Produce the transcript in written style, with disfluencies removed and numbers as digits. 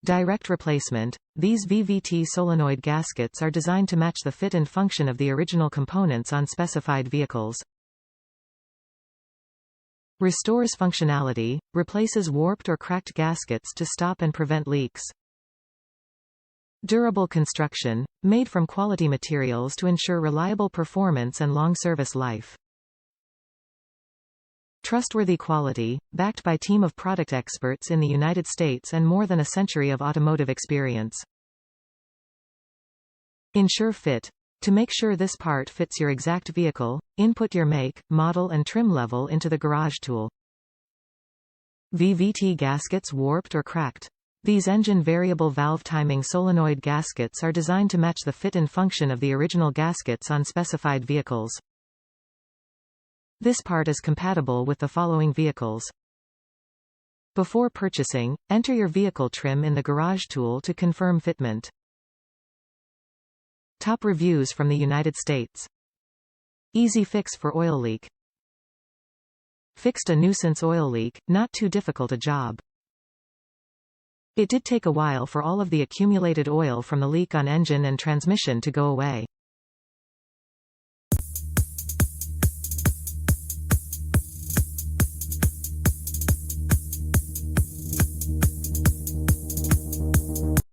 Direct replacement. These VVT solenoid gaskets are designed to match the fit and function of the original components on specified vehicles. Restores functionality, replaces warped or cracked gaskets to stop and prevent leaks. Durable construction, made from quality materials to ensure reliable performance and long service life. Trustworthy quality, backed by team of product experts in the United States and more than a century of automotive experience. Ensure fit. To make sure this part fits your exact vehicle, input your make, model and trim level into the garage tool. VVT gaskets warped or cracked. These engine variable valve timing solenoid gaskets are designed to match the fit and function of the original gaskets on specified vehicles. This part is compatible with the following vehicles. Before purchasing, enter your vehicle trim in the garage tool to confirm fitment. Top reviews from the United States. Easy fix for oil leak. Fixed a nuisance oil leak, not too difficult a job. It did take a while for all of the accumulated oil from the leak on engine and transmission to go away.